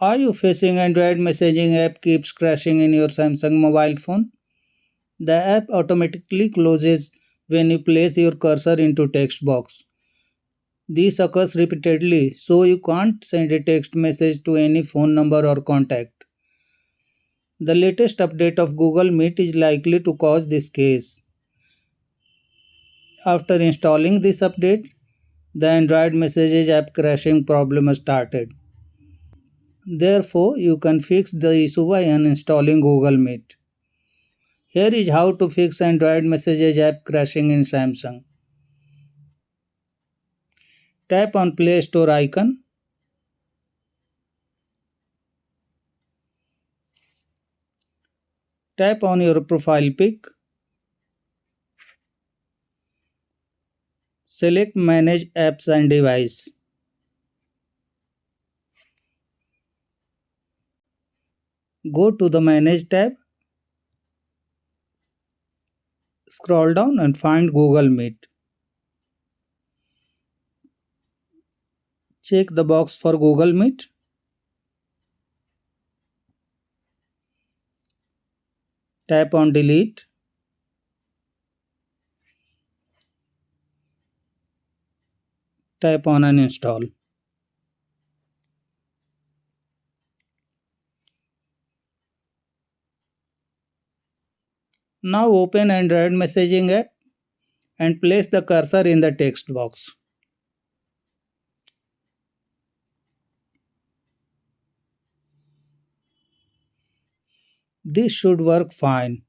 Are you facing Android messaging app keeps crashing in your Samsung mobile phone? The app automatically closes when you place your cursor into text box. This occurs repeatedly, so you can't send a text message to any phone number or contact. The latest update of Google Meet is likely to cause this case. After installing this update, the Android Messages app crashing problem started. Therefore, you can fix the issue by uninstalling Google Meet. Here is how to fix Android Messages app crashing in Samsung. Tap on Play Store icon. Tap on your profile pic. Select Manage Apps and Device. Go to the Manage tab. Scroll down and find Google Meet. Check the box for Google Meet. Tap on Delete. Tap on Uninstall. Now open Android Messaging app and place the cursor in the text box. This should work fine.